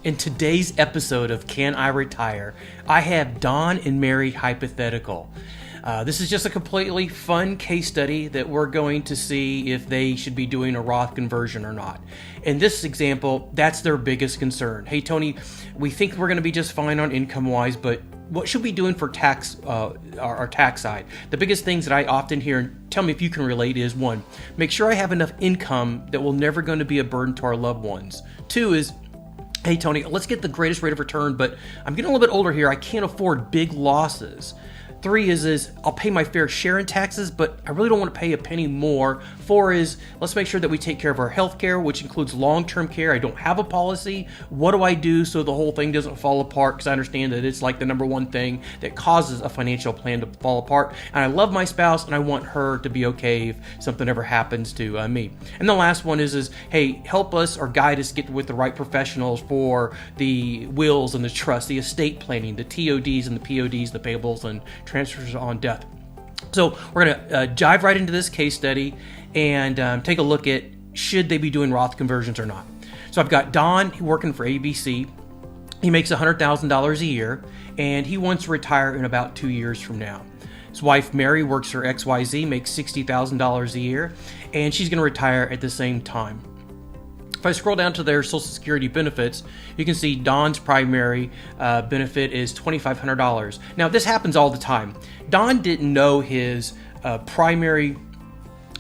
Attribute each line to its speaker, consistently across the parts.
Speaker 1: In today's episode of Can I Retire, I have Don and Mary hypothetical. This is just a completely fun case study that we're going to see if they should be doing a Roth conversion or not. In this example, that's their biggest concern. Hey, Tony, we think we're going to be just fine on income-wise, but what should we be doing for tax, our tax side? The biggest things that I often hear, and tell me if you can relate, is one, make sure I have enough income that will never going to be a burden to our loved ones. Two is, hey, Tony, let's get the greatest rate of return, but I'm getting a little bit older here. I can't afford big losses. Three is I'll pay my fair share in taxes, but I really don't want to pay a penny more. Four is let's make sure that we take care of our health care, which includes long-term care. I don't have a policy. What do I do so the whole thing doesn't fall apart? Because I understand that it's like the number one thing that causes a financial plan to fall apart. And I love my spouse, and I want her to be okay if something ever happens to me. And the last one is hey, help us or guide us get with the right professionals for the wills and the trust, the estate planning, the TODs and the PODs, the payables and transfers on death. So we're going to dive right into this case study and take a look at should they be doing Roth conversions or not. So I've got Don working for ABC. He makes $100,000 a year, and he wants to retire in about 2 years from now. His wife, Mary, works for XYZ, makes $60,000 a year, and she's going to retire at the same time. If I scroll down to their Social Security benefits, you can see Don's primary benefit is $2,500. Now, this happens all the time. Don didn't know his primary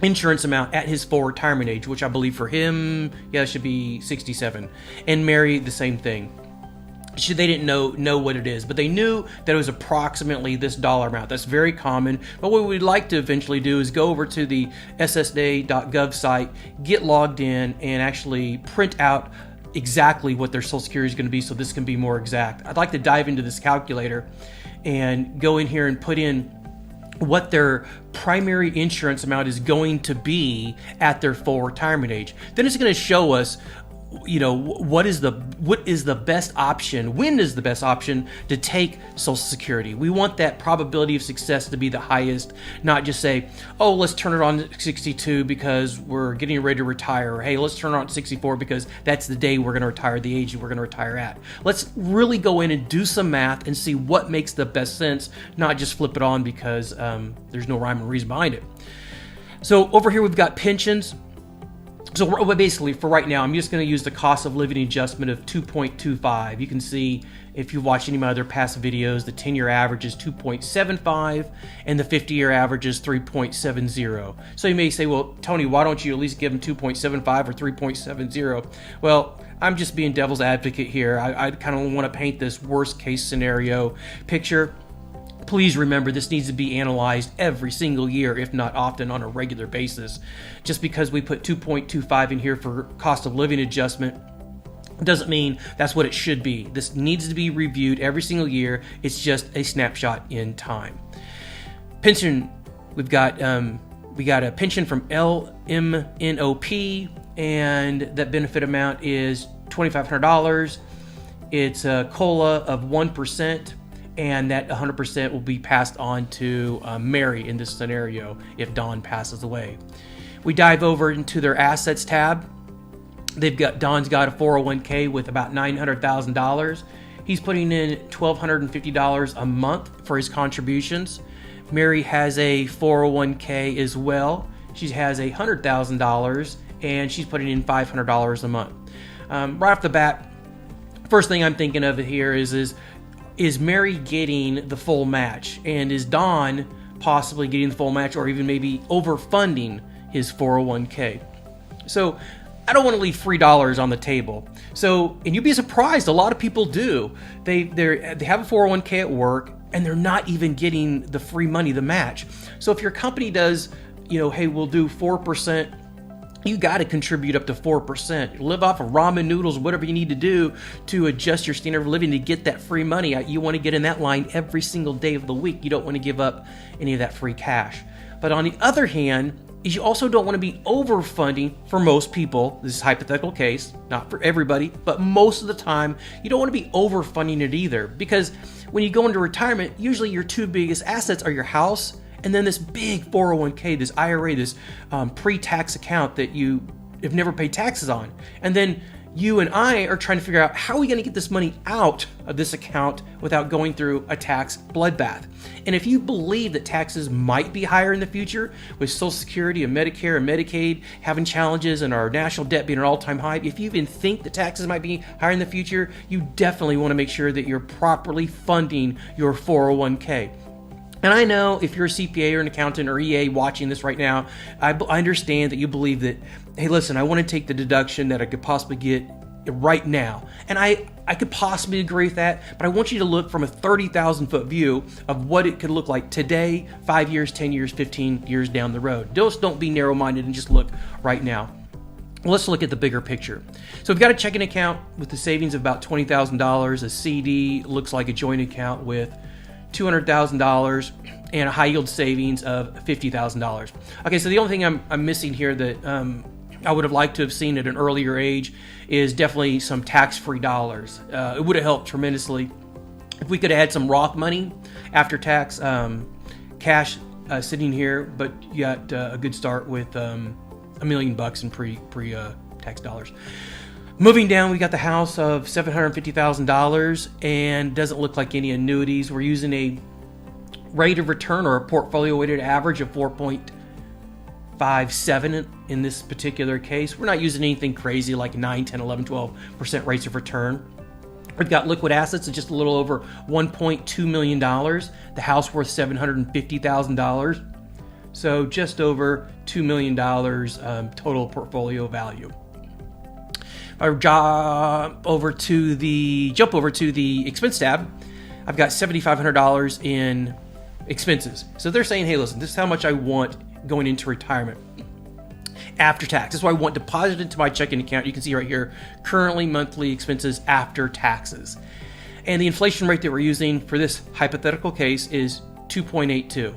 Speaker 1: insurance amount at his full retirement age, which I believe for him, it should be 67. And Mary, the same thing. They didn't know what it is, but they knew that it was approximately this dollar amount. That's very common. But what we'd like to eventually do is go over to the ssda.gov site, get logged in, and actually print out exactly what their Social Security is going to be, so this can be more exact. I'd like to dive into this calculator and go in here and put in what their primary insurance amount is going to be at their full retirement age. Then it's going to show us what is the best option, when is the best option to take Social Security. We want that probability of success to be the highest, not just say, oh, let's turn it on at 62 because we're getting ready to retire, or hey, let's turn it on at 64 because that's the day we're going to retire, the age we're going to retire at. Let's really go in and do some math and see what makes the best sense, not just flip it on because there's no rhyme or reason behind it. So over here we've got pensions. So basically, for right now, I'm just going to use the cost of living adjustment of 2.25. You can see, if you've watched any of my other past videos, the 10-year average is 2.75, and the 50-year average is 3.70. So you may say, well, Tony, why don't you at least give them 2.75 or 3.70? Well, I'm just being devil's advocate here. I kind of want to paint this worst-case scenario picture. Please remember, this needs to be analyzed every single year, if not often on a regular basis. Just because we put 2.25 in here for cost of living adjustment doesn't mean that's what it should be. This needs to be reviewed every single year. It's just a snapshot in time. Pension, we got a pension from LMNOP, and that benefit amount is $2,500. It's a COLA of 1%. And that 100% will be passed on to Mary in this scenario if Don passes away. We dive over into their assets tab. Don's got a 401k with about $900,000. He's putting in $1,250 a month for his contributions. Mary has a 401k as well. She has $100,000 and she's putting in $500 a month. Right off the bat, first thing I'm thinking of here is Mary getting the full match? And is Don possibly getting the full match, or even maybe overfunding his 401k? So I don't want to leave $3 on the table. So, and you'd be surprised, a lot of people do. They have a 401k at work, and they're not even getting the free money, the match. So if your company does, hey, we'll do 4%, you got to contribute up to 4%. Live off of ramen noodles, whatever you need to do to adjust your standard of living to get that free money. You want to get in that line every single day of the week. You don't want to give up any of that free cash. But on the other hand, is you also don't want to be overfunding for most people. This is a hypothetical case, not for everybody, but most of the time, you don't want to be overfunding it either. Because when you go into retirement, usually your two biggest assets are your house and then this big 401k, this IRA, this pre-tax account that you have never paid taxes on. And then you and I are trying to figure out how are we going to get this money out of this account without going through a tax bloodbath. And if you believe that taxes might be higher in the future with Social Security and Medicare and Medicaid having challenges and our national debt being at an all-time high, if you even think that taxes might be higher in the future, you definitely want to make sure that you're properly funding your 401k. And I know if you're a CPA or an accountant or EA watching this right now, I understand that you believe that, hey, listen, I want to take the deduction that I could possibly get right now. And I could possibly agree with that, but I want you to look from a 30,000 foot view of what it could look like today, 5 years, 10 years, 15 years down the road. Just don't be narrow-minded and just look right now. Let's look at the bigger picture. So we've got a checking account with the savings of about $20,000. A CD looks like a joint account with $200,000 and a high yield savings of $50,000. Okay, so the only thing I'm missing here that I would have liked to have seen at an earlier age is definitely some tax-free dollars. It would have helped tremendously if we could have had some Roth money after tax, cash sitting here, but you got a good start with $1 million in pre-tax dollars. Moving down, we got the house of $750,000 and doesn't look like any annuities. We're using a rate of return or a portfolio weighted average of 4.57 in this particular case. We're not using anything crazy like 9, 10, 11, 12% rates of return. We've got liquid assets of just a little over $1.2 million. The house worth $750,000. So just over $2 million total portfolio value. I jump over to the expense tab. I've got $7,500 in expenses. So they're saying, hey, listen, this is how much I want going into retirement after tax. This is what I want deposited into my checking account. You can see right here, currently monthly expenses after taxes. And the inflation rate that we're using for this hypothetical case is 2.82.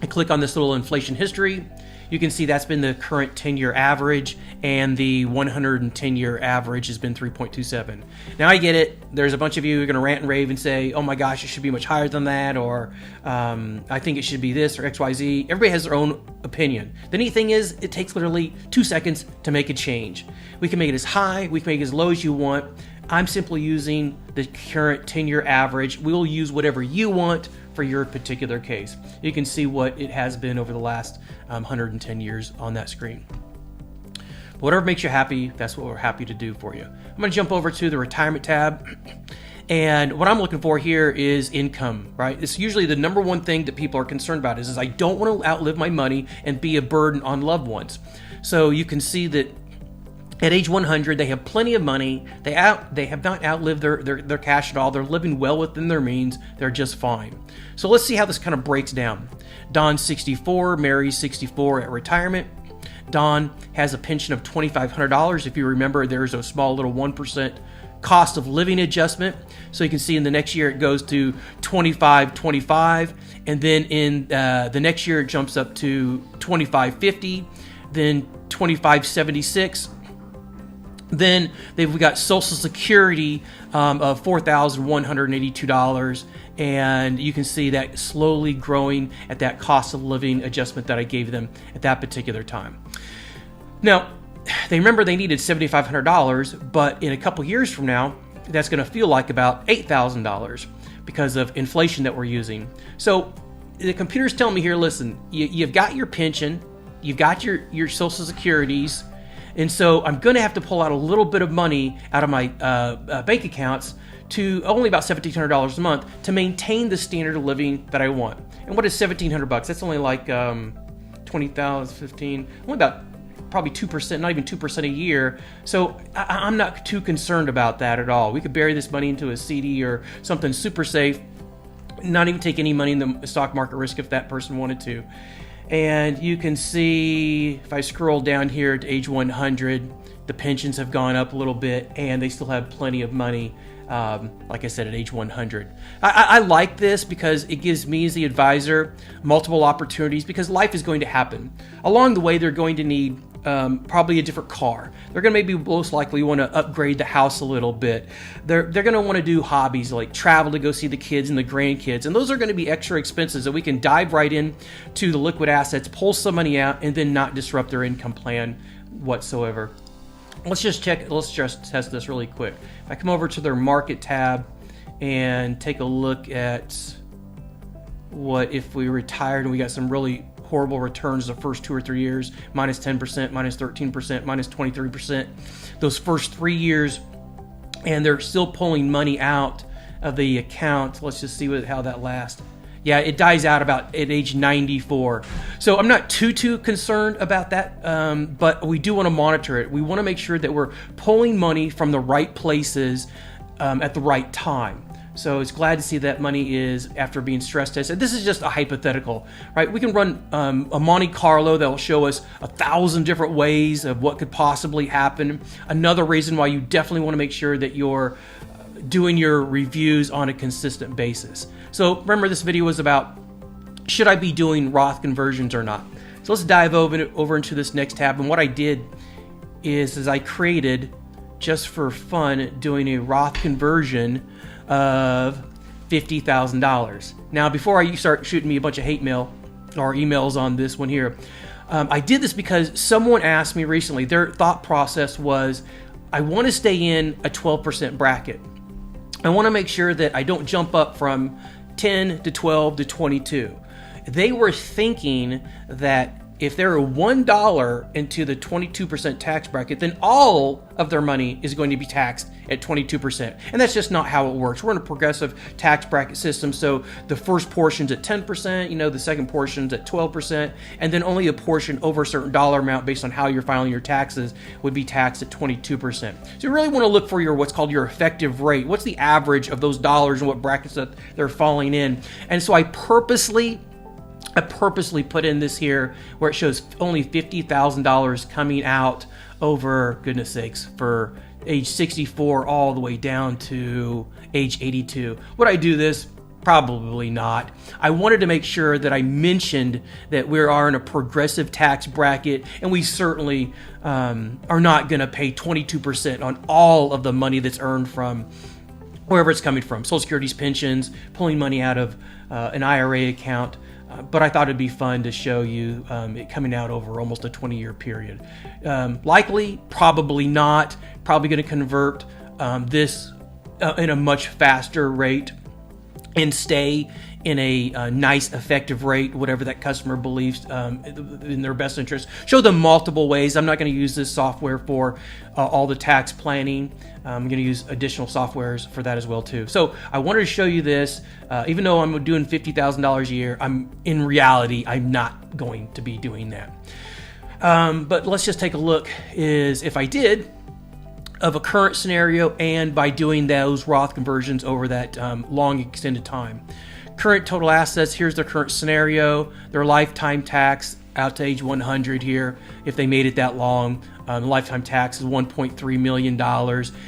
Speaker 1: I click on this little inflation history. You can see that's been the current 10-year average, and the 110-year average has been 3.27. Now I get it. There's a bunch of you who are going to rant and rave and say, oh my gosh, it should be much higher than that, or I think it should be this, or XYZ. Everybody has their own opinion. The neat thing is it takes literally 2 seconds to make a change. We can make it as high, we can make it as low as you want. I'm simply using the current 10-year average. We'll use whatever you want for your particular case. You can see what it has been over the last 110 years on that screen. Whatever makes you happy, that's what we're happy to do for you. I'm going to jump over to the retirement tab. And what I'm looking for here is income, right? It's usually the number one thing that people are concerned about is I don't want to outlive my money and be a burden on loved ones. So you can see that at age 100, they have plenty of money. They have not outlived their cash at all. They're living well within their means. They're just fine. So let's see how this kind of breaks down. Don's 64, Mary's 64 at retirement. Don has a pension of $2,500. If you remember, there's a small little 1% cost of living adjustment. So you can see in the next year it goes to $2,525, and then in the next year it jumps up to $2,550, then $2,576. Then we got Social Security of $4,182, and you can see that slowly growing at that cost of living adjustment that I gave them at that particular time. Now, they remember they needed $7,500, but in a couple years from now, that's going to feel like about $8,000 because of inflation that we're using. So the computer's telling me here, listen, you've got your pension, you've got your Social Securities, and so I'm going to have to pull out a little bit of money out of my bank accounts to only about $1,700 a month to maintain the standard of living that I want. And what is $1,700? That's only like 20,000, 15, only about probably 2%, not even 2% a year. So I'm not too concerned about that at all. We could bury this money into a CD or something super safe, not even take any money in the stock market risk if that person wanted to. And you can see, if I scroll down here to age 100, the pensions have gone up a little bit, and they still have plenty of money, like I said, at age 100. I like this because it gives me as the advisor multiple opportunities, because life is going to happen. Along the way, they're going to need probably a different car. They're going to maybe most likely want to upgrade the house a little bit. They're going to want to do hobbies like travel to go see the kids and the grandkids. And those are going to be extra expenses that we can dive right in to the liquid assets, pull some money out, and then not disrupt their income plan whatsoever. let's just test this really quick. If I come over to their market tab and take a look at what if we retired and we got some really horrible returns the first 2 or 3 years, minus 10%, minus 13%, minus 23%, those first 3 years, and they're still pulling money out of the account. Let's just see how that lasts. Yeah, it dies out about at age 94. So I'm not too concerned about that, but we do want to monitor it. We want to make sure that we're pulling money from the right places at the right time. So it's glad to see that money is after being stress tested. This is just a hypothetical, right? We can run a Monte Carlo that will show us 1,000 different ways of what could possibly happen. Another reason why you definitely want to make sure that you're doing your reviews on a consistent basis. So remember, this video was about, should I be doing Roth conversions or not? So let's dive over into this next tab. And what I did is I created, just for fun, doing a Roth conversion of $50,000. Now, before you start shooting me a bunch of hate mail or emails on this one here, I did this because someone asked me recently, their thought process was, I want to stay in a 12% bracket. I want to make sure that I don't jump up from 10 to 12 to 22. They were thinking that if they're $1 into the 22% tax bracket, then all of their money is going to be taxed at 22%. And that's just not how it works. We're in a progressive tax bracket system. So the first portion's at 10%, the second portion's at 12%, and then only a portion over a certain dollar amount based on how you're filing your taxes would be taxed at 22%. So you really want to look for your what's called your effective rate. What's the average of those dollars and what brackets that they're falling in? And so I purposely put in this here where it shows only $50,000 coming out over, goodness sakes, for age 64 all the way down to age 82. Would I do this? Probably not. I wanted to make sure that I mentioned that we are in a progressive tax bracket, and we certainly are not going to pay 22% on all of the money that's earned from wherever it's coming from, Social Security's pensions, pulling money out of an IRA account. But I thought it'd be fun to show you it coming out over almost a 20-year period. Likely, probably not. Probably going to convert this in a much faster rate and stay in a nice effective rate, whatever that customer believes in their best interest. Show them multiple ways. I'm not going to use this software for all the tax planning. I'm going to use additional softwares for that as well too. So I wanted to show you this. Even though I'm doing $50,000 a year, in reality, I'm not going to be doing that. But let's just take a look if I did of a current scenario and by doing those Roth conversions over that long extended time. Current total assets, here's their current scenario, their lifetime tax out to age 100 here, if they made it that long. The lifetime tax is $1.3 million.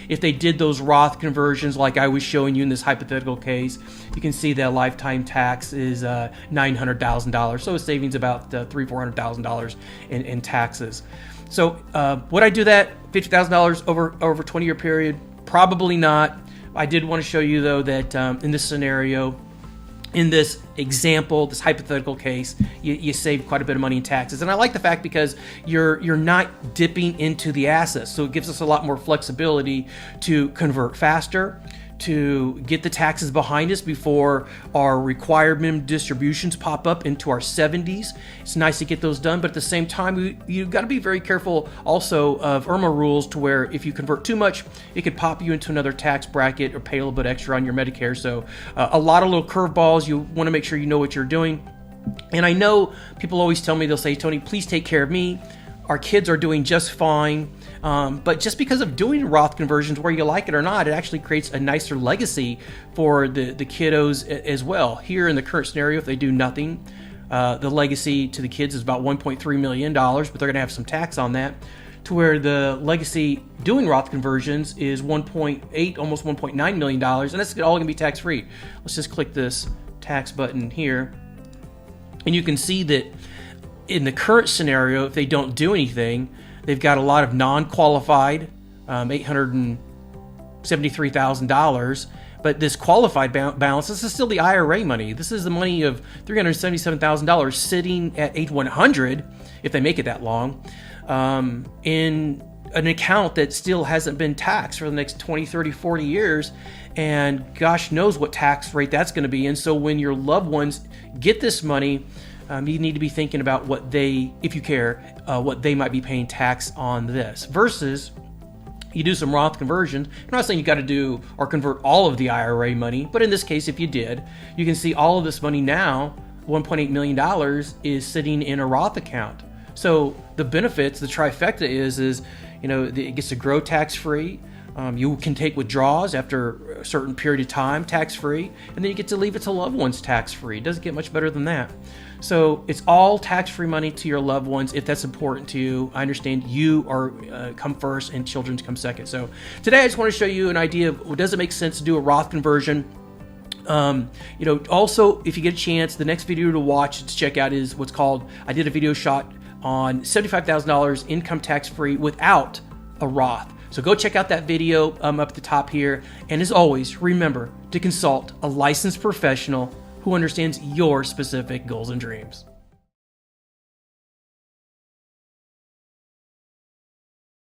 Speaker 1: If they did those Roth conversions like I was showing you in this hypothetical case, you can see that lifetime tax is $900,000. So a savings about $300,000-$400,000 in taxes. So would I do that $50,000 over a 20-year period? Probably not. I did want to show you though that in this scenario, in this example, this hypothetical case, you save quite a bit of money in taxes. And I like the fact because you're not dipping into the assets. So it gives us a lot more flexibility to convert faster, to get the taxes behind us before our required minimum distributions pop up into our 70s. It's nice to get those done, but at the same time, you've got to be very careful also of IRMA rules to where if you convert too much, it could pop you into another tax bracket or pay a little bit extra on your Medicare. So a lot of little curveballs. You want to make sure you know what you're doing. And I know people always tell me, they'll say, Tony, please take care of me. Our kids are doing just fine. But just because of doing Roth conversions, whether you like it or not, it actually creates a nicer legacy for the kiddos as well. Here in the current scenario, if they do nothing, the legacy to the kids is about $1.3 million, but they're going to have some tax on that, to where the legacy doing Roth conversions is 1.8, almost $1.9 million, and that's all going to be tax-free. Let's just click this tax button here, and you can see that in the current scenario, if they don't do anything, they've got a lot of non-qualified, $873,000. But this qualified balance, this is still the IRA money. This is the money of $377,000 sitting at age 100, if they make it that long, in an account that still hasn't been taxed for the next 20, 30, 40 years, and gosh knows what tax rate that's going to be. And so when your loved ones get this money, you need to be thinking about what they, if you care, what they might be paying tax on this, versus you do some Roth conversion. I'm not saying you got to do or convert all of the IRA money, but in this case, if you did, you can see all of this money now, $1.8 million, is sitting in a Roth account. So the benefits, the trifecta is it gets to grow tax-free. You can take withdrawals after a certain period of time tax-free, and then you get to leave it to loved ones tax-free. It doesn't get much better than that. So it's all tax-free money to your loved ones if that's important to you. I understand you are come first and children come second. So today I just want to show you an idea of, does it make sense to do a Roth conversion? Also, if you get a chance, the next video to watch, to check out, is what's called, I did a video shot on $75,000 income tax-free without a Roth. So go check out that video up at the top here. And as always, remember to consult a licensed professional who understands your specific goals and dreams.